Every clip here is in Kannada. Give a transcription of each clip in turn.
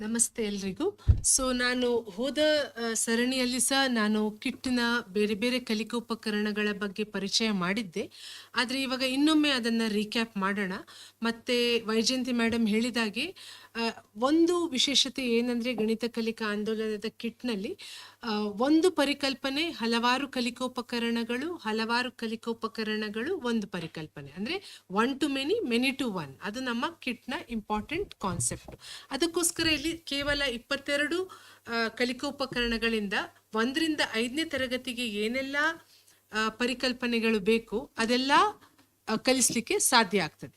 ನಮಸ್ತೆ ಎಲ್ರಿಗೂ. ನಾನು ಹೋದ ಸರಣಿಯಲ್ಲಿ ಸಹ ನಾನು ಕಿಟ್ನ ಬೇರೆ ಬೇರೆ ಕಲಿಕೋಪಕರಣಗಳ ಬಗ್ಗೆ ಪರಿಚಯ ಮಾಡಿದ್ದೆ. ಆದರೆ ಇವಾಗ ಇನ್ನೊಮ್ಮೆ ಅದನ್ನು ರೀಕ್ಯಾಪ್ ಮಾಡೋಣ. ಮತ್ತು ವೈಜಯಂತಿ ಮೇಡಮ್ ಹೇಳಿದಾಗೆ ಒಂದು ವಿಶೇಷತೆ ಏನಂದರೆ ಗಣಿತ ಕಲಿಕಾ ಆಂದೋಲನದ ಕಿಟ್ನಲ್ಲಿ ಒಂದು ಪರಿಕಲ್ಪನೆ ಹಲವಾರು ಕಲಿಕೋಪಕರಣಗಳು ಒಂದು ಪರಿಕಲ್ಪನೆ, ಅಂದರೆ 1 to many, many to 1. ಅದು ನಮ್ಮ ಕಿಟ್ನ ಇಂಪಾರ್ಟೆಂಟ್ ಕಾನ್ಸೆಪ್ಟ್. ಅದಕ್ಕೋಸ್ಕರ ಇಲ್ಲಿ ಕೇವಲ 22 ಕಲಿಕೋಪಕರಣಗಳಿಂದ 1ರಿಂದ 5ನೇ ತರಗತಿಗೆ ಏನೆಲ್ಲ ಪರಿಕಲ್ಪನೆಗಳು ಬೇಕು ಅದೆಲ್ಲ ಕಲಿಸ್ಲಿಕ್ಕೆ ಸಾಧ್ಯ ಆಗ್ತದೆ.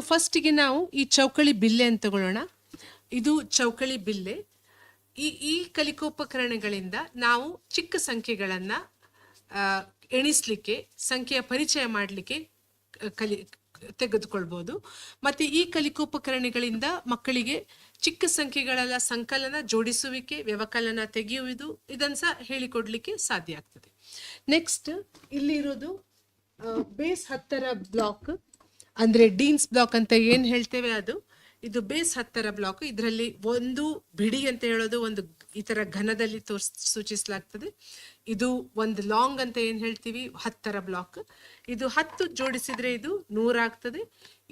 ಫಸ್ಟಿಗೆ ನಾವು ಈ ಚೌಕಳಿ ಬಿಲ್ಲೆ ಅಂತ ತಗೊಳ್ಳೋಣ. ಇದು ಚೌಕಳಿ ಬಿಲ್ಲೆ. ಈ ಕಲಿಕೋಪಕರಣಗಳಿಂದ ನಾವು ಚಿಕ್ಕ ಸಂಖ್ಯೆಗಳನ್ನು ಎಣಿಸ್ಲಿಕ್ಕೆ, ಸಂಖ್ಯೆಯ ಪರಿಚಯ ಮಾಡಲಿಕ್ಕೆ ತೆಗೆದುಕೊಳ್ಬೋದು. ಮತ್ತು ಈ ಕಲಿಕೋಪಕರಣಗಳಿಂದ ಮಕ್ಕಳಿಗೆ ಚಿಕ್ಕ ಸಂಖ್ಯೆಗಳೆಲ್ಲ ಸಂಕಲನ, ಜೋಡಿಸುವಿಕೆ, ವ್ಯವಕಲನ ತೆಗೆಯುವುದು ಇದನ್ನು ಸಹ ಹೇಳಿಕೊಡ್ಲಿಕ್ಕೆ ಸಾಧ್ಯ ಆಗ್ತದೆ. ನೆಕ್ಸ್ಟ್ ಇಲ್ಲಿ ಇರೋದು ಬೇಸ್ 10ರ ಬ್ಲಾಕ್, ಅಂದರೆ ಡೀನ್ಸ್ ಬ್ಲಾಕ್ ಅಂತ ಏನು ಹೇಳ್ತೇವೆ ಅದು. ಇದು ಬೇಸ್ 10ರ ಬ್ಲಾಕ್. ಇದರಲ್ಲಿ ಒಂದು ಬಿಡಿ ಅಂತ ಹೇಳೋದು ಒಂದು ಈ ಥರ ಘನದಲ್ಲಿ ಸೂಚಿಸಲಾಗ್ತದೆ. ಇದು ಒಂದು ಲಾಂಗ್ ಅಂತ ಏನು ಹೇಳ್ತೀವಿ 10ರ ಬ್ಲಾಕ್. ಇದು 10 ಜೋಡಿಸಿದ್ರೆ ಇದು 100 ಆಗ್ತದೆ.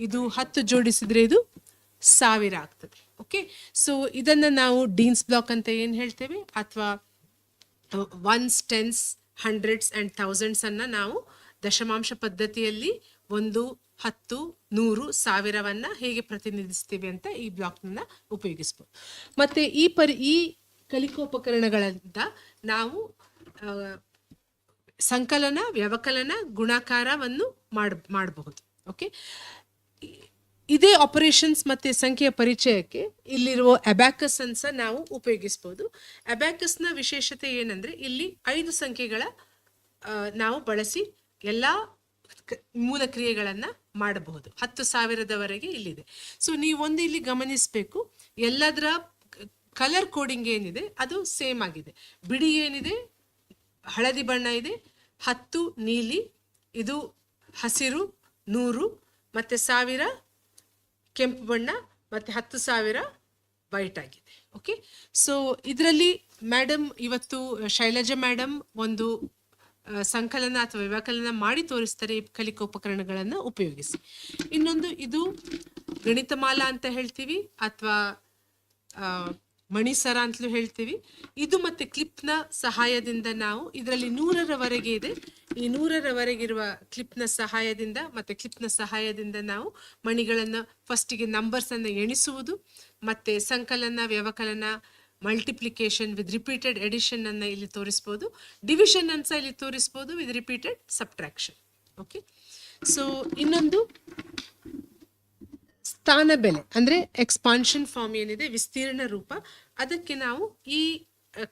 ಇದು 10 ಜೋಡಿಸಿದ್ರೆ ಇದು 1000 ಆಗ್ತದೆ. ಓಕೆ, ಇದನ್ನು ನಾವು ಡೀನ್ಸ್ ಬ್ಲಾಕ್ ಅಂತ ಏನು ಹೇಳ್ತೇವೆ, ಅಥವಾ once, tense, hundreds and thousands ಅನ್ನು ನಾವು ದಶಮಾಂಶ ಪದ್ಧತಿಯಲ್ಲಿ 1, 10, 100, 1000ವನ್ನು ಹೇಗೆ ಪ್ರತಿನಿಧಿಸ್ತೀವಿ ಅಂತ ಈ ಬ್ಲಾಕ್ನ ಉಪಯೋಗಿಸ್ಬೋದು. ಮತ್ತು ಈ ಕಲಿಕೋಪಕರಣಗಳಿಂದ ನಾವು ಸಂಕಲನ, ವ್ಯವಕಲನ, ಗುಣಾಕಾರವನ್ನು ಮಾಡಬಹುದು. ಓಕೆ, ಇದೇ ಆಪರೇಷನ್ಸ್ ಮತ್ತು ಸಂಖ್ಯೆಯ ಪರಿಚಯಕ್ಕೆ ಇಲ್ಲಿರುವ ಅಬ್ಯಾಕಸ್ ಅನ್ನು ನಾವು ಉಪಯೋಗಿಸ್ಬೋದು. ಅಬ್ಯಾಕಸ್ನ ವಿಶೇಷತೆ ಏನಂದರೆ ಇಲ್ಲಿ 5 ಸಂಖ್ಯೆಗಳ ನಾವು ಬಳಸಿ ಎಲ್ಲ ಮೂಲ ಕ್ರಿಯೆಗಳನ್ನು ಮಾಡಬಹುದು. 10,000ದವರೆಗೆ ಇಲ್ಲಿದೆ. ನೀವೊಂದು ಇಲ್ಲಿ ಗಮನಿಸಬೇಕು, ಎಲ್ಲದರ ಕಲರ್ ಕೋಡಿಂಗ್ ಏನಿದೆ ಅದು ಸೇಮ್ ಆಗಿದೆ. ಬಿಡಿ ಏನಿದೆ ಹಳದಿ ಬಣ್ಣ ಇದೆ, 10 ನೀಲಿ, ಇದು ಹಸಿರು 100, ಮತ್ತು 1000 ಕೆಂಪು ಬಣ್ಣ, ಮತ್ತು 10,000 ವೈಟ್ ಆಗಿದೆ. ಓಕೆ, ಇದರಲ್ಲಿ ಮೇಡಮ್ ಇವತ್ತು ಶೈಲಜಾ ಮೇಡಮ್ ಒಂದು ಸಂಕಲನ ಅಥವಾ ವ್ಯವಕಲನ ಮಾಡಿ ತೋರಿಸ್ತಾರೆ ಈ ಕಲಿಕೋಪಕರಣಗಳನ್ನು ಉಪಯೋಗಿಸಿ. ಇನ್ನೊಂದು ಇದು ಗಣಿತಮಾಲಾ ಅಂತ ಹೇಳ್ತೀವಿ, ಅಥವಾ ಮಣಿಸರ ಅಂತಲೂ ಹೇಳ್ತೀವಿ. ಇದು ಮತ್ತು ಕ್ಲಿಪ್ನ ಸಹಾಯದಿಂದ ನಾವು ಇದರಲ್ಲಿ 100ರವರೆಗೆ ಇದೆ. ಈ 100ರವರೆಗಿರುವ ಕ್ಲಿಪ್ನ ಸಹಾಯದಿಂದ ಮತ್ತು ಕ್ಲಿಪ್ನ ಸಹಾಯದಿಂದ ನಾವು ಮಣಿಗಳನ್ನು ಫಸ್ಟಿಗೆ ನಂಬರ್ಸನ್ನು ಎಣಿಸುವುದು, ಮತ್ತು ಸಂಕಲನ, ವ್ಯವಕಲನ, ಮಲ್ಟಿಪ್ಲಿಕೇಶನ್ ವಿತ್ ರಿಪೀಟೆಡ್ ಎಡಿಷನ್ ಅನ್ನು ಇಲ್ಲಿ ತೋರಿಸ್ಬೋದು. ಡಿವಿಷನ್ ಅನ್ನು ಸಹ ಇಲ್ಲಿ ತೋರಿಸ್ಬೋದು ವಿತ್ ರಿಪೀಟೆಡ್ ಸಬ್ಟ್ರಾಕ್ಷನ್. ಓಕೆ, ಇನ್ನೊಂದು ಸ್ಥಾನ ಬೆಲೆ, ಅಂದರೆ ಎಕ್ಸ್ಪಾನ್ಷನ್ ಫಾರ್ಮ್ ಏನಿದೆ, ವಿಸ್ತೀರ್ಣ ರೂಪ, ಅದಕ್ಕೆ ನಾವು ಈ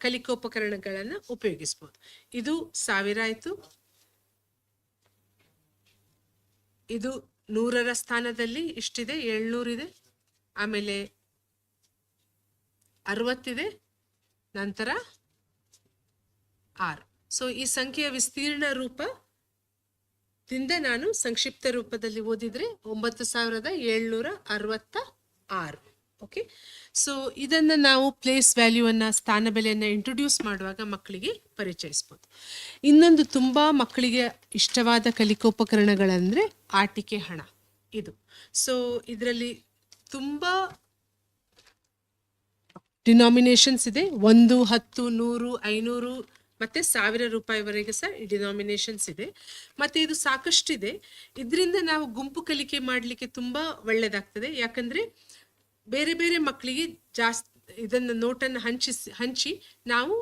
ಕಲಿಕೋಪಕರಣಗಳನ್ನು ಉಪಯೋಗಿಸ್ಬೋದು. ಇದು 1000 ಆಯಿತು. ಇದು 100ರ ಸ್ಥಾನದಲ್ಲಿ ಇಷ್ಟಿದೆ, 700 ಇದೆ, ಆಮೇಲೆ 60 ಇದೆ, ನಂತರ 6. ಈ ಸಂಖ್ಯೆಯ ವಿಸ್ತೀರ್ಣ ರೂಪದಿಂದ ನಾನು ಸಂಕ್ಷಿಪ್ತ ರೂಪದಲ್ಲಿ ಓದಿದ್ರೆ 9766. ಓಕೆ, ಇದನ್ನು ನಾವು ಪ್ಲೇಸ್ ವ್ಯಾಲ್ಯೂವನ್ನು, ಸ್ಥಾನ ಬೆಲೆಯನ್ನು ಇಂಟ್ರೊಡ್ಯೂಸ್ ಮಾಡುವಾಗ ಮಕ್ಕಳಿಗೆ ಪರಿಚಯಿಸ್ಬೋದು. ಇನ್ನೊಂದು ತುಂಬ ಮಕ್ಕಳಿಗೆ ಇಷ್ಟವಾದ ಕಲಿಕೋಪಕರಣಗಳಂದರೆ ಆಟಿಕೆ ಹಣ. ಇದು ಇದರಲ್ಲಿ ತುಂಬ ಡಿನಾಮಿನೇಷನ್ಸ್ ಇದೆ. 1, 10, 100, 500 ಮತ್ತು 1000 ರೂಪಾಯಿವರೆಗೆ ಸಹ ಡಿನಾಮಿನೇಷನ್ಸ್ ಇದೆ. ಮತ್ತು ಇದು ಸಾಕಷ್ಟಿದೆ. ಇದರಿಂದ ನಾವು ಗುಂಪು ಕಲಿಕೆ ಮಾಡಲಿಕ್ಕೆ ತುಂಬ ಒಳ್ಳೆಯದಾಗ್ತದೆ. ಯಾಕಂದರೆ ಬೇರೆ ಬೇರೆ ಮಕ್ಕಳಿಗೆ ಇದನ್ನು ನೋಟನ್ನು ಹಂಚಿ ನಾವು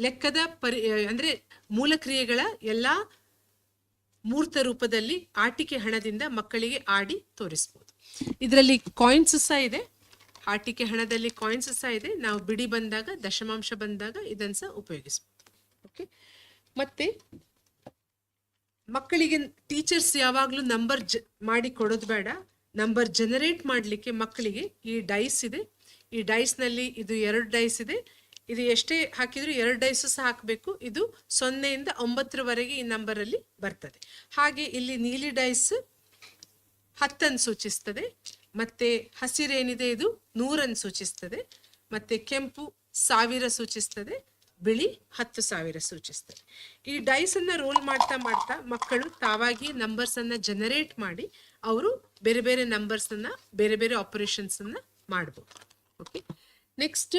ಲೆಕ್ಕದ ಅಂದರೆ ಮೂಲ ಕ್ರಿಯೆಗಳ ಎಲ್ಲ ಮೂರ್ತ ರೂಪದಲ್ಲಿ ಆಟಿಕೆ ಹಣದಿಂದ ಮಕ್ಕಳಿಗೆ ಆಡಿ ತೋರಿಸ್ಬೋದು. ಇದರಲ್ಲಿ ಕಾಯಿನ್ಸ್ ಸಹ ಇದೆ. ಆಟಿಕೆ ಹಣದಲ್ಲಿ ಕಾಯಿನ್ಸ್ ಸಹ ಇದೆ. ನಾವು ಬಿಡಿ ಬಂದಾಗ, ದಶಮಾಂಶ ಬಂದಾಗ ಇದನ್ನು ಸಹ ಉಪಯೋಗಿಸ್ಬೋದು. ಓಕೆ, ಮತ್ತು ಮಕ್ಕಳಿಗೆ ಟೀಚರ್ಸ್ ಯಾವಾಗಲೂ ನಂಬರ್ ಮಾಡಿ ಕೊಡೋದು ಬೇಡ. ನಂಬರ್ ಜನರೇಟ್ ಮಾಡಲಿಕ್ಕೆ ಮಕ್ಕಳಿಗೆ ಈ ಡೈಸ್ ಇದೆ. ಈ ಡೈಸ್ನಲ್ಲಿ ಇದು 2 ಡೈಸ್ ಇದೆ. ಇದು ಎಷ್ಟೇ ಹಾಕಿದರೂ 2 ಡೈಸು ಸಹ ಹಾಕಬೇಕು. ಇದು 0ಯಿಂದ 9ರವರೆಗೆ ಈ ನಂಬರಲ್ಲಿ ಬರ್ತದೆ. ಹಾಗೆ ಇಲ್ಲಿ ನೀಲಿ ಡೈಸ್ 10 ಸೂಚಿಸ್ತದೆ, ಮತ್ತೆ ಹಸಿರೇನಿದೆ ಇದು 100 ಸೂಚಿಸ್ತದೆ, ಮತ್ತೆ ಕೆಂಪು 1000 ಸೂಚಿಸ್ತದೆ, ಬಿಳಿ 10,000 ಸೂಚಿಸ್ತದೆ. ಈ ಡೈಸ್ ಅನ್ನ ರೋಲ್ ಮಾಡ್ತಾ ಮಾಡ್ತಾ ಮಕ್ಕಳು ತಾವಾಗಿ ನಂಬರ್ಸ್ ಅನ್ನ ಜನರೇಟ್ ಮಾಡಿ ಅವರು ಬೇರೆ ಬೇರೆ ನಂಬರ್ಸ್ ಅನ್ನ ಬೇರೆ ಬೇರೆ ಆಪರೇಷನ್ಸ್ ಅನ್ನ ಮಾಡಬಹುದು. ಓಕೆ, ನೆಕ್ಸ್ಟ್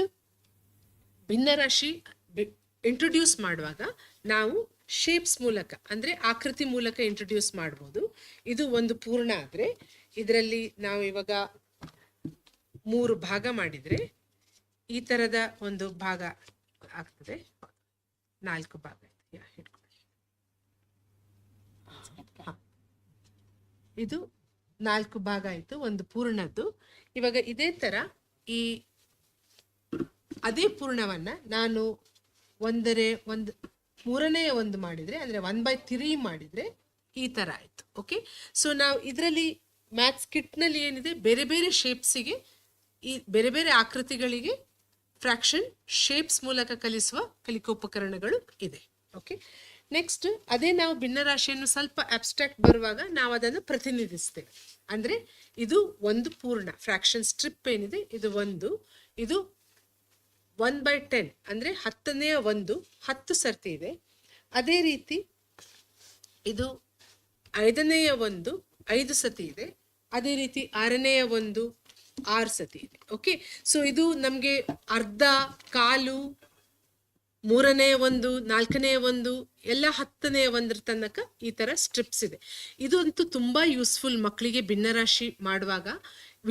ಭಿನ್ನರಾಶಿ ಇಂಟ್ರೊಡ್ಯೂಸ್ ಮಾಡುವಾಗ ನಾವು ಶೇಪ್ಸ್ ಮೂಲಕ ಅಂದ್ರೆ ಆಕೃತಿ ಮೂಲಕ ಇಂಟ್ರೊಡ್ಯೂಸ್ ಮಾಡ್ಬೋದು. ಇದು ಒಂದು ಪೂರ್ಣ ಆದ್ರೆ ಇದರಲ್ಲಿ ನಾವು ಇವಾಗ 3 ಭಾಗ ಮಾಡಿದ್ರೆ ಈ ತರದ ಒಂದು ಭಾಗ ಆಗ್ತದೆ. 4 ಭಾಗ ಹಿಡ್ಕೊಳ್ಳಿ. ಇದು 4 ಭಾಗ ಆಯ್ತು ಒಂದು ಪೂರ್ಣದ್ದು. ಇವಾಗ ಇದೇ ತರ ಅದೇ ಪೂರ್ಣವನ್ನ ನಾನು ಮೂರನೇ ಒಂದು ಮಾಡಿದ್ರೆ ಅಂದ್ರೆ 1/3 ಮಾಡಿದ್ರೆ ಈ ತರ ಆಯ್ತು. ಓಕೆ, ಸೊ ನಾವು ಇದರಲ್ಲಿ ಮ್ಯಾಥ್ಸ್ ಕಿಟ್ ನಲ್ಲಿ ಏನಿದೆ ಬೇರೆ ಬೇರೆ ಶೇಪ್ಸಿಗೆ ಈ ಬೇರೆ ಬೇರೆ ಆಕೃತಿಗಳಿಗೆ ಫ್ರಾಕ್ಷನ್ ಶೇಪ್ಸ್ ಮೂಲಕ ಕಲಿಸುವ ಕಲಿಕೋಪಕರಣಗಳು ಇದೆ. ಓಕೆ, ನೆಕ್ಸ್ಟ್ ಅದೇ ನಾವು ಭಿನ್ನರಾಶಿಯನ್ನು ಸ್ವಲ್ಪ ಅಬ್ಸ್ಟ್ರಾಕ್ಟ್ ಬರುವಾಗ ನಾವು ಅದನ್ನು ಪ್ರತಿನಿಧಿಸ್ತೇವೆ. ಅಂದ್ರೆ ಇದು ಒಂದು ಪೂರ್ಣ ಫ್ರಾಕ್ಷನ್ ಸ್ಟ್ರಿಪ್ ಏನಿದೆ ಇದು ಇದು 1/10 ಅಂದ್ರೆ 10ನೇ 10 ಸರ್ತಿ ಇದೆ. ಅದೇ ರೀತಿ ಇದು 5ನೇ 5 ಸತಿ ಇದೆ. ಅದೇ ರೀತಿ 6ನೇ 6 ಸತಿ ಇದೆ. ಓಕೆ, ಸೊ ಇದು ನಮ್ಗೆ ಅರ್ಧ, ಕಾಲು, 3ನೇ 4ನೇ ಎಲ್ಲ 10ನೇ ತನಕ ಈ ತರ ಸ್ಟ್ರಿಪ್ಸ್ ಇದೆ. ಇದಂತೂ ತುಂಬಾ ಯೂಸ್ಫುಲ್ ಮಕ್ಕಳಿಗೆ ಭಿನ್ನರಾಶಿ ಮಾಡುವಾಗ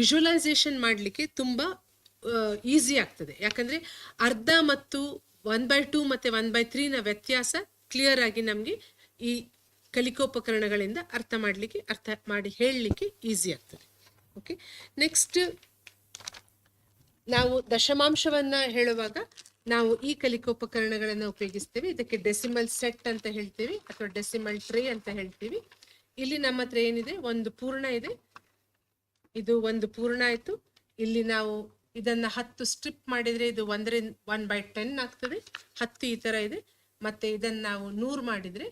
ವಿಜುವಲೈಸೇಷನ್ ಮಾಡ್ಲಿಕ್ಕೆ ತುಂಬಾ ಈಸಿ ಆಗ್ತದೆ. ಯಾಕಂದ್ರೆ ಅರ್ಧ ಮತ್ತು 1/2 ಮತ್ತೆ 1/3 ವ್ಯತ್ಯಾಸ ಕ್ಲಿಯರ್ ಆಗಿ ನಮ್ಗೆ ಈ ಕಲಿಕೋಪಕರಣಗಳಿಂದ ಅರ್ಥ ಮಾಡಿ ಹೇಳಲಿಕ್ಕೆ ಈಸಿ ಆಗ್ತದೆ. ಓಕೆ, ನೆಕ್ಸ್ಟ್ ನಾವು ದಶಮಾಂಶವನ್ನ ಹೇಳುವಾಗ ನಾವು ಈ ಕಲಿಕೋಪಕರಣಗಳನ್ನ ಉಪಯೋಗಿಸ್ತೇವೆ. ಇದಕ್ಕೆ ಡೆಸಿಮಲ್ ಸೆಟ್ ಅಂತ ಹೇಳ್ತೀವಿ ಅಥವಾ ಡೆಸಿಮಲ್ ಟ್ರೇ ಅಂತ ಹೇಳ್ತೀವಿ. ಇಲ್ಲಿ ನಮ್ಮ ಹತ್ರ ಏನಿದೆ ಒಂದು ಪೂರ್ಣ ಇದೆ, ಇದು ಒಂದು ಪೂರ್ಣ ಆಯ್ತು. ಇಲ್ಲಿ ನಾವು ಇದನ್ನ 10 ಸ್ಟ್ರಿಪ್ ಮಾಡಿದ್ರೆ ಇದು 1/10 ಆಗ್ತದೆ. 10 ಈ ತರ ಇದೆ. ಮತ್ತೆ ಇದನ್ನ ನಾವು 100 ಮಾಡಿದ್ರೆ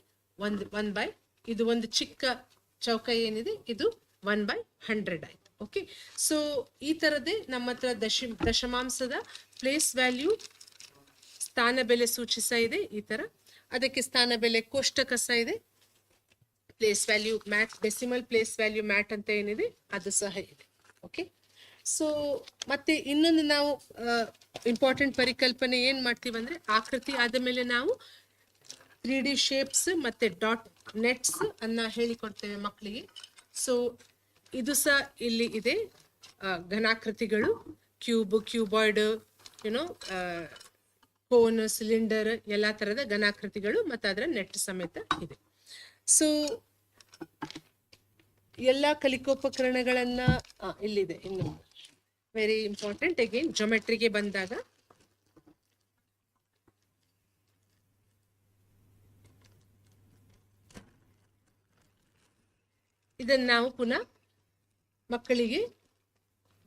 ಇದು ಒಂದು ಚಿಕ್ಕ ಚೌಕ ಏನಿದೆ ಇದು 1/100 ಆಯ್ತು. ಓಕೆ, ಸೊ ಈ ತರದೇ ನಮ್ಮ ಹತ್ರ ದಶಮಾಂಶದ ಪ್ಲೇಸ್ ವ್ಯಾಲ್ಯೂ ಸ್ಥಾನ ಬೆಲೆ ಸೂಚಿಸ ಇದೆ ಈ ತರ. ಅದಕ್ಕೆ ಸ್ಥಾನ ಬೆಲೆ ಕೋಷ್ಟಕ ಸಹ ಇದೆ. Place value mat, decimal place value mat ಅಂತ ಏನಿದೆ ಅದು ಸಹ ಇದೆ. ಓಕೆ, ಸೊ ಮತ್ತೆ ಇನ್ನೊಂದು ನಾವು ಇಂಪಾರ್ಟೆಂಟ್ ಪರಿಕಲ್ಪನೆ ಏನ್ ಮಾಡ್ತೀವಿ ಅಂದ್ರೆ ಆಕೃತಿ ಆದ ಮೇಲೆ ನಾವು 3D ಶೇಪ್ಸ್ ಮತ್ತೆ ಡಾಟ್ ನೆಟ್ಸ್ ಅನ್ನ ಹೇಳಿಕೊಡ್ತೇವೆ ಮಕ್ಕಳಿಗೆ. ಸೊ ಇದು ಸಹ ಇಲ್ಲಿ ಇದೆ, ಘನಾಕೃತಿಗಳು, ಕ್ಯೂಬಾಯ್ಡ್, ಕೋನ್, ಸಿಲಿಂಡರ್ ಎಲ್ಲಾ ತರದ ಘನಾಕೃತಿಗಳು ಮತ್ತೆ ಅದರ ನೆಟ್ ಸಮೇತ ಇದೆ. ಸೊ ಎಲ್ಲಾ ಕಲಿಕೋಪಕರಣಗಳನ್ನ ಇಲ್ಲಿದೆ. ಇನ್ನು ವೆರಿ ಇಂಪಾರ್ಟೆಂಟ್ ಅಗೇನ್ ಜೊಮೆಟ್ರಿಗೆ ಬಂದಾಗ ಇದನ್ನ ನಾವು ಪುನಃ ಮಕ್ಕಳಿಗೆ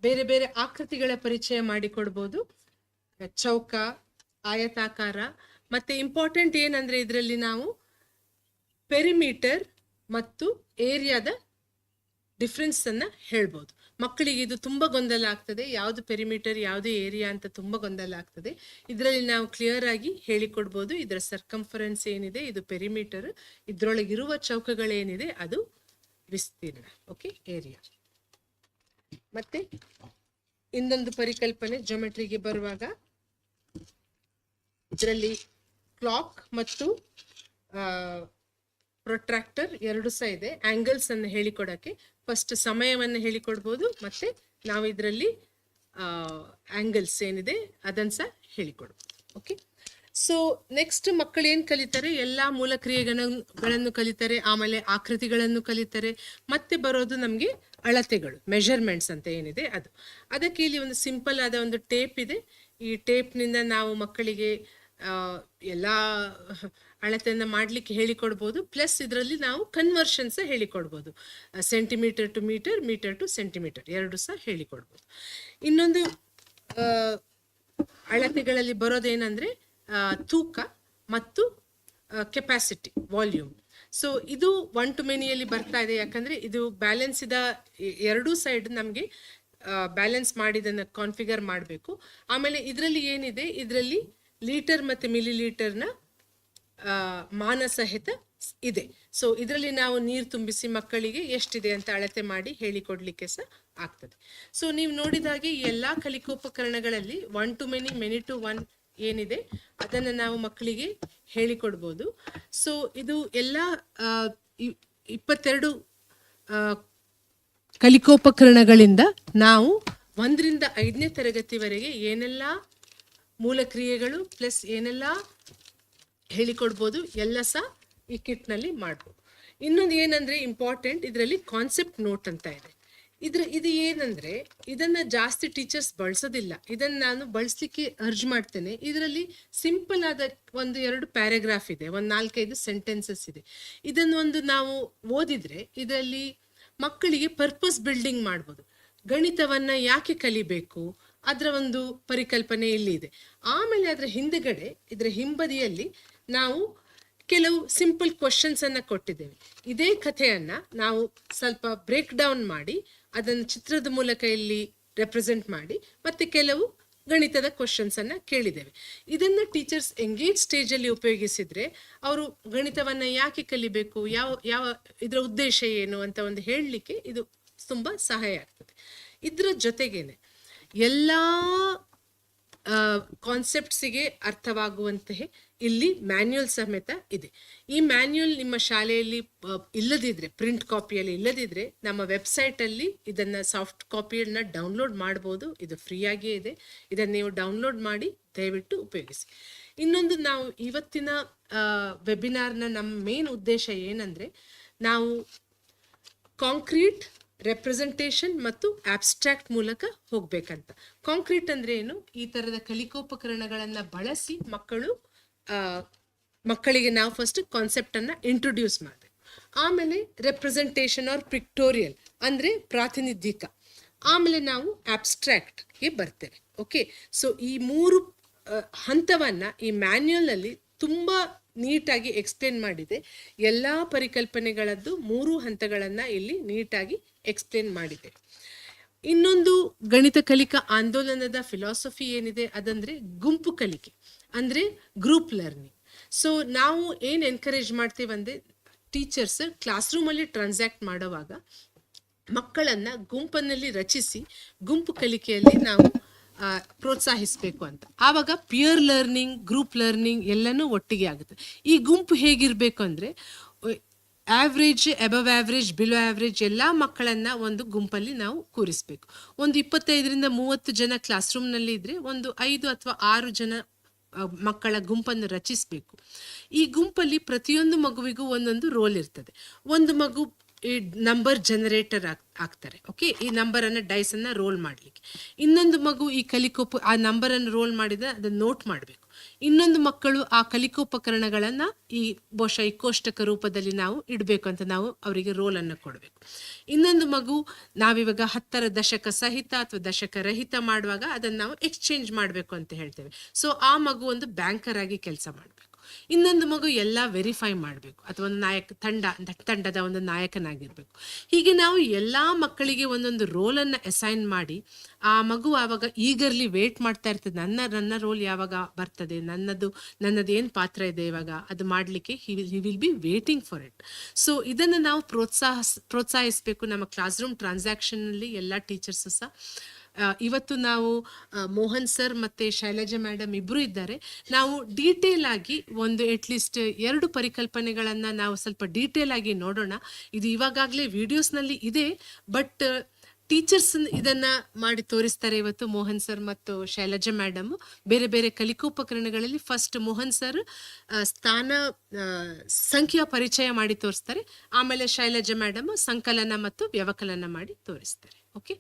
ಬೇರೆ ಬೇರೆ ಆಕೃತಿಗಳ ಪರಿಚಯ ಮಾಡಿಕೊಡ್ಬೋದು. ಚೌಕ, ಆಯತಾಕಾರ, ಮತ್ತೆ ಇಂಪಾರ್ಟೆಂಟ್ ಏನಂದ್ರೆ ಇದರಲ್ಲಿ ನಾವು ಪೆರಿಮೀಟರ್ ಮತ್ತು ಏರಿಯಾದ ಡಿಫ್ರೆನ್ಸ್ ಅನ್ನ ಹೇಳ್ಬೋದು. ಮಕ್ಕಳಿಗೆ ಇದು ತುಂಬಾ ಗೊಂದಲ ಆಗ್ತದೆ, ಯಾವ್ದು ಪೆರಿಮೀಟರ್ ಯಾವ್ದು ಏರಿಯಾ ಅಂತ ತುಂಬಾ ಗೊಂದಲ ಆಗ್ತದೆ. ಇದರಲ್ಲಿ ನಾವು ಕ್ಲಿಯರ್ ಆಗಿ ಹೇಳಿಕೊಡ್ಬೋದು. ಇದರ ಸರ್ಕಂಫರೆನ್ಸ್ ಏನಿದೆ ಇದು ಪೆರಿಮೀಟರ್, ಇದ್ರೊಳಗಿರುವ ಚೌಕಗಳೇನಿದೆ ಅದು ವಿಸ್ತೀರ್ಣ. Okay, area. ಮತ್ತೆ ಇನ್ನೊಂದು ಪರಿಕಲ್ಪನೆ ಜೊಮೆಟ್ರಿಗೆ ಬರುವಾಗ ಇದರಲ್ಲಿ ಕ್ಲಾಕ್ ಮತ್ತು ಪ್ರೊಟ್ರಾಕ್ಟರ್ ಎರಡು ಸಹ ಇದೆ. ಆಂಗಲ್ಸ್ ಅನ್ನು ಹೇಳಿಕೊಡಕ್ಕೆ ಫಸ್ಟ್ ಸಮಯವನ್ನು ಹೇಳಿಕೊಡ್ಬೋದು, ಮತ್ತೆ ನಾವು ಇದರಲ್ಲಿ ಆಂಗಲ್ಸ್ ಏನಿದೆ ಅದನ್ನ ಸಹ ಹೇಳಿಕೊಡ್ಬೋದು. ಓಕೆ, ಸೊ ನೆಕ್ಸ್ಟ್ ಮಕ್ಕಳು ಏನ್ ಕಲಿತಾರೆ, ಎಲ್ಲಾ ಮೂಲ ಕ್ರಿಯೆಗಳನ್ನು ಕಲಿತಾರೆ, ಆಮೇಲೆ ಆಕೃತಿಗಳನ್ನು ಕಲಿತಾರೆ. ಮತ್ತೆ ಬರೋದು ನಮ್ಗೆ ಅಳತೆಗಳು, ಮೆಷರ್ಮೆಂಟ್ಸ್ ಅಂತ ಏನಿದೆ ಅದು. ಅದಕ್ಕೆ ಇಲ್ಲಿ ಒಂದು ಸಿಂಪಲ್ ಆದ ಒಂದು ಟೇಪ್ ಇದೆ. ಈ ಟೇಪ್ನಿಂದ ನಾವು ಮಕ್ಕಳಿಗೆ ಎಲ್ಲಾ ಅಳತೆಯನ್ನ ಮಾಡ್ಲಿಕ್ಕೆ ಹೇಳಿಕೊಡ್ಬೋದು. ಪ್ಲಸ್ ಇದರಲ್ಲಿ ನಾವು ಕನ್ವರ್ಷನ್ಸ್ ಹೇಳಿಕೊಡ್ಬೋದು, centimetre to metre, metre to centimetre ಎರಡು ಸಹ ಹೇಳಿಕೊಡ್ಬೋದು. ಇನ್ನೊಂದು ಅಳತೆಗಳಲ್ಲಿ ಬರೋದೇನಂದ್ರೆ ತೂಕ ಮತ್ತು ಕೆಪಾಸಿಟಿ, ವಾಲ್ಯೂಮ್. ಸೊ ಇದು 1 to many ಬರ್ತಾ ಇದೆ. ಯಾಕಂದ್ರೆ ಇದು ಬ್ಯಾಲೆನ್ಸ್ ಇದ ಎರಡೂ ಸೈಡ್ ನಮ್ಗೆ ಬ್ಯಾಲೆನ್ಸ್ ಮಾಡಿದನ್ನು ಕಾನ್ಫಿಗರ್ ಮಾಡಬೇಕು. ಆಮೇಲೆ ಇದರಲ್ಲಿ ಏನಿದೆ, ಇದರಲ್ಲಿ ಲೀಟರ್ ಮತ್ತು ಮಿಲಿ ಲೀಟರ್ನ ಮಾನ ಸಹಿತ ಇದೆ. ಸೊ ಇದರಲ್ಲಿ ನಾವು ನೀರು ತುಂಬಿಸಿ ಮಕ್ಕಳಿಗೆ ಎಷ್ಟಿದೆ ಅಂತ ಅಳತೆ ಮಾಡಿ ಹೇಳಿಕೊಡ್ಲಿಕ್ಕೆ ಸಹ ಆಗ್ತದೆ. ಸೊ ನೀವು ನೋಡಿದಾಗೆ ಈ ಎಲ್ಲ ಕಲಿಕೋಪಕರಣಗಳಲ್ಲಿ 1 to many, many to 1 ಏನಿದೆ ಅದನ್ನು ನಾವು ಮಕ್ಕಳಿಗೆ ಹೇಳಿಕೊಡ್ಬೋದು. ಸೊ ಇದು ಎಲ್ಲ 22 ಕಲಿಕೋಪಕರಣಗಳಿಂದ ನಾವು 1ರಿಂದ 5ನೇ ತರಗತಿವರೆಗೆ ಏನೆಲ್ಲ ಮೂಲ ಕ್ರಿಯೆಗಳು ಪ್ಲಸ್ ಏನೆಲ್ಲ ಹೇಳಿಕೊಡ್ಬೋದು ಎಲ್ಲ ಸಹ ಈ ಕಿಟ್ನಲ್ಲಿ ಮಾಡ್ಬೋದು. ಇನ್ನೊಂದು ಏನಂದರೆ ಇಂಪಾರ್ಟೆಂಟ್, ಇದರಲ್ಲಿ ಕಾನ್ಸೆಪ್ಟ್ ನೋಟ್ ಅಂತ ಇದೆ. ಇದು ಏನಂದರೆ ಇದನ್ನು ಜಾಸ್ತಿ ಟೀಚರ್ಸ್ ಬಳಸೋದಿಲ್ಲ. ಇದನ್ನು ನಾನು ಬಳಸಲಿಕ್ಕೆ ಅರ್ಜ್ ಮಾಡ್ತೇನೆ. ಇದರಲ್ಲಿ ಸಿಂಪಲ್ ಆದ 1-2 ಪ್ಯಾರಾಗ್ರಾಫ್ ಇದೆ, 4-5 ಸೆಂಟೆನ್ಸಸ್ ಇದೆ. ಇದನ್ನು ನಾವು ಓದಿದರೆ ಇದರಲ್ಲಿ ಮಕ್ಕಳಿಗೆ ಪರ್ಪಸ್ ಬಿಲ್ಡಿಂಗ್ ಮಾಡ್ಬೋದು. ಗಣಿತವನ್ನು ಯಾಕೆ ಕಲಿಬೇಕು ಅದರ ಒಂದು ಪರಿಕಲ್ಪನೆ ಇಲ್ಲಿ ಇದೆ. ಆಮೇಲೆ ಅದರ ಹಿಂದುಗಡೆ ಇದರ ಹಿಂಬದಿಯಲ್ಲಿ ನಾವು ಕೆಲವು ಸಿಂಪಲ್ ಕ್ವಶನ್ಸ್ ಅನ್ನು ಕೊಟ್ಟಿದ್ದೇವೆ. ಇದೇ ಕಥೆಯನ್ನು ನಾವು ಸ್ವಲ್ಪ ಬ್ರೇಕ್ ಡೌನ್ ಮಾಡಿ ಅದನ್ನು ಚಿತ್ರದ ಮೂಲಕ ಇಲ್ಲಿ ರೆಪ್ರೆಸೆಂಟ್ ಮಾಡಿ ಮತ್ತೆ ಕೆಲವು ಗಣಿತದ ಕ್ವಶನ್ಸ್ ಅನ್ನು ಕೇಳಿದ್ದೇವೆ. ಇದನ್ನು ಟೀಚರ್ಸ್ ಎಂಗೇಜ್ ಸ್ಟೇಜಲ್ಲಿ ಉಪಯೋಗಿಸಿದ್ರೆ ಅವರು ಗಣಿತವನ್ನು ಯಾಕೆ ಕಲಿಬೇಕು, ಯಾವ ಇದರ ಉದ್ದೇಶ ಏನು ಅಂತ ಒಂದು ಹೇಳಲಿಕ್ಕೆ ಇದು ತುಂಬ ಸಹಾಯ ಆಗ್ತದೆ. ಇದರ ಜೊತೆಗೇನೆ ಎಲ್ಲ ಕಾನ್ಸೆಪ್ಟ್ಸಿಗೆ ಅರ್ಥವಾಗುವಂತಹ ಇಲ್ಲಿ ಮ್ಯಾನ್ಯುಯಲ್ ಸಮೇತ ಇದೆ. ಈ ಮ್ಯಾನ್ಯುಯಲ್ ನಿಮ್ಮ ಶಾಲೆಯಲ್ಲಿ ಇಲ್ಲದಿದ್ದರೆ, ಪ್ರಿಂಟ್ ಕಾಪಿಯಲ್ಲಿ ಇಲ್ಲದಿದ್ದರೆ ನಮ್ಮ ವೆಬ್ಸೈಟಲ್ಲಿ ಇದನ್ನು ಸಾಫ್ಟ್ ಕಾಪಿಯನ್ನು ಡೌನ್ಲೋಡ್ ಮಾಡ್ಬೋದು. ಇದು ಫ್ರೀಯಾಗಿಯೇ ಇದೆ. ಇದನ್ನು ನೀವು ಡೌನ್ಲೋಡ್ ಮಾಡಿ ದಯವಿಟ್ಟು ಉಪಯೋಗಿಸಿ. ಇನ್ನೊಂದು, ನಾವು ಇವತ್ತಿನ ವೆಬಿನಾರ್ನ ನಮ್ಮ ಮೇನ್ ಉದ್ದೇಶ ಏನಂದರೆ ನಾವು ಕಾಂಕ್ರೀಟ್, ರೆಪ್ರೆಸೆಂಟೇಷನ್ ಮತ್ತು ಆಬ್ಸ್ಟ್ರಾಕ್ಟ್ ಮೂಲಕ ಹೋಗ್ಬೇಕಂತ. ಕಾಂಕ್ರೀಟ್ ಅಂದರೆ ಏನು, ಈ ಥರದ ಕಲಿಕೋಪಕರಣಗಳನ್ನು ಬಳಸಿ ಮಕ್ಕಳಿಗೆ ನಾವು ಫಸ್ಟ್ ಕಾನ್ಸೆಪ್ಟನ್ನು ಇಂಟ್ರೊಡ್ಯೂಸ್ ಮಾಡಬೇಕು. ಆಮೇಲೆ ರೆಪ್ರೆಸೆಂಟೇಷನ್ ಆರ್ ಪಿಕ್ಟೋರಿಯಲ್ ಅಂದರೆ ಪ್ರಾತಿನಿಧಿಕ. ಆಮೇಲೆ ನಾವು ಆಬ್ಸ್ಟ್ರಾಕ್ಟ್ಗೆ ಬರ್ತೇವೆ. ಓಕೆ, ಸೊ ಈ 3 ಹಂತವನ್ನು ಈ ಮ್ಯಾನ್ಯುಯಲ್ನಲ್ಲಿ ತುಂಬ ನೀಟಾಗಿ ಎಕ್ಸ್ಪ್ಲೇನ್ ಮಾಡಿದೆ. ಎಲ್ಲ ಪರಿಕಲ್ಪನೆಗಳದ್ದು 3 ಹಂತಗಳನ್ನು ಇಲ್ಲಿ ನೀಟಾಗಿ ಎಕ್ಸ್ಪ್ಲೇನ್ ಮಾಡಿದೆ. ಇನ್ನೊಂದು ಗಣಿತ ಕಲಿಕಾ ಆಂದೋಲನದ ಫಿಲಾಸಫಿ ಏನಿದೆ ಅದಂದರೆ ಗುಂಪು ಕಲಿಕೆ, ಅಂದರೆ ಗ್ರೂಪ್ ಲರ್ನಿಂಗ್. ಸೊ ನಾವು ಏನು ಎನ್ಕರೇಜ್ ಮಾಡ್ತೀವಿ ಅಂದರೆ ಟೀಚರ್ಸ್ ಕ್ಲಾಸ್ ರೂಮಲ್ಲಿ ಟ್ರಾನ್ಸಾಕ್ಟ್ ಮಾಡುವಾಗ ಮಕ್ಕಳನ್ನು ಗುಂಪನ್ನಲ್ಲಿ ರಚಿಸಿ ಗುಂಪು ಕಲಿಕೆಯಲ್ಲಿ ನಾವು ಪ್ರೋತ್ಸಾಹಿಸಬೇಕು ಅಂತ. ಆವಾಗ ಪಿಯರ್ ಲರ್ನಿಂಗ್, ಗ್ರೂಪ್ ಲರ್ನಿಂಗ್ ಎಲ್ಲನೂ ಒಟ್ಟಿಗೆ ಆಗುತ್ತೆ. ಈ ಗುಂಪು ಹೇಗಿರಬೇಕು ಅಂದರೆ average, above average, below average ಎಲ್ಲ ಮಕ್ಕಳನ್ನು ಒಂದು ಗುಂಪಲ್ಲಿ ನಾವು ಕೂರಿಸಬೇಕು. ಒಂದು 25ರಿಂದ 30 ಜನ ಕ್ಲಾಸ್ ರೂಮ್ನಲ್ಲಿ ಇದ್ದರೆ ಒಂದು 5 ಅಥವಾ 6 ಜನ ಮಕ್ಕಳ ಗುಂಪನ್ನು ರಚಿಸಬೇಕು. ಈ ಗುಂಪಲ್ಲಿ ಪ್ರತಿಯೊಂದು ಮಗುವಿಗೂ ಒಂದೊಂದು ರೋಲ್ ಇರ್ತದೆ. ಒಂದು ಮಗು ಈ ನಂಬರ್ ಜನರೇಟರ್ ಆಗ್ತಾರೆ. ಓಕೆ, ಈ ನಂಬರನ್ನು ಡೈಸನ್ನು ರೋಲ್ ಮಾಡಲಿಕ್ಕೆ. ಇನ್ನೊಂದು ಮಗು ಈ ಆ ನಂಬರನ್ನು ರೋಲ್ ಮಾಡಿದರೆ ಅದನ್ನು ನೋಟ್ ಮಾಡಬೇಕು. ಇನ್ನೊಂದು ಮಕ್ಕಳು ಆ ಕಲಿಕೋಪಕರಣಗಳನ್ನು ಬಹುಶಃ ಈ ಕೋಷ್ಟಕ ರೂಪದಲ್ಲಿ ನಾವು ಇಡಬೇಕು ಅಂತ ನಾವು ಅವರಿಗೆ ರೋಲನ್ನು ಕೊಡಬೇಕು. ಇನ್ನೊಂದು ಮಗು ನಾವಿವಾಗ 10ರ ದಶಕ ಸಹಿತ ಅಥವಾ ದಶಕ ರಹಿತ ಮಾಡುವಾಗ ಅದನ್ನು ನಾವು ಎಕ್ಸ್ಚೇಂಜ್ ಮಾಡಬೇಕು ಅಂತ ಹೇಳ್ತೇವೆ. ಸೊ ಆ ಮಗು ಒಂದು ಬ್ಯಾಂಕರ್ ಆಗಿ ಕೆಲಸ ಮಾಡಬೇಕು. ಇನ್ನೊಂದು ಮಗು ಎಲ್ಲ ವೆರಿಫೈ ಮಾಡಬೇಕು ಅಥವಾ ಒಂದು ತಂಡದ ಒಂದು ನಾಯಕನಾಗಿರಬೇಕು. ಹೀಗೆ ನಾವು ಎಲ್ಲ ಮಕ್ಕಳಿಗೆ ಒಂದೊಂದು ರೋಲನ್ನು ಅಸೈನ್ ಮಾಡಿ ಆ ಮಗು ಆವಾಗ ಈಗರ್ಲಿ ವೇಟ್ ಮಾಡ್ತಾ ಇರ್ತದೆ, ನನ್ನ ರೋಲ್ ಯಾವಾಗ ಬರ್ತದೆ, ನನ್ನದು ಏನು ಪಾತ್ರ ಇದೆ ಇವಾಗ ಅದು ಮಾಡಲಿಕ್ಕೆ he will be waiting for it. So ಇದನ್ನು ನಾವು ಪ್ರೋತ್ಸಾಹಿಸಬೇಕು. ನಮ್ಮ ಕ್ಲಾಸ್ ರೂಮ್ ಟ್ರಾನ್ಸಾಕ್ಷನ್ನಲ್ಲಿ ಎಲ್ಲ ಟೀಚರ್ಸು ಸಹ ಇವತ್ತು ನಾವು ಮೋಹನ್ ಸರ್ ಮತ್ತು ಶೈಲಜಾ ಮೇಡಮ್ ಇಬ್ಬರು ಇದ್ದಾರೆ. ನಾವು ಡೀಟೇಲ್ ಆಗಿ ಒಂದು ಅಟ್ಲೀಸ್ಟ್ 2 ಪರಿಕಲ್ಪನೆಗಳನ್ನು ನಾವು ಸ್ವಲ್ಪ ಡೀಟೇಲ್ ಆಗಿ ನೋಡೋಣ. ಇದು ಇವಾಗಲೇ ವಿಡಿಯೋಸ್ನಲ್ಲಿ ಇದೆ, ಬಟ್ ಟೀಚರ್ಸ್ ಇದನ್ನು ಮಾಡಿ ತೋರಿಸ್ತಾರೆ ಇವತ್ತು ಮೋಹನ್ ಸರ್ ಮತ್ತು ಶೈಲಜಾ ಮೇಡಮ್. ಬೇರೆ ಬೇರೆ ಕಲಿಕೋಪಕರಣಗಳಲ್ಲಿ ಫಸ್ಟ್ ಮೋಹನ್ ಸರ್ ಸಂಖ್ಯಾ ಪರಿಚಯ ಮಾಡಿ ತೋರಿಸ್ತಾರೆ. ಆಮೇಲೆ ಶೈಲಜಾ ಮೇಡಮ್ ಸಂಕಲನ ಮತ್ತು ವ್ಯವಕಲನ ಮಾಡಿ ತೋರಿಸ್ತಾರೆ. ಓಕೆ.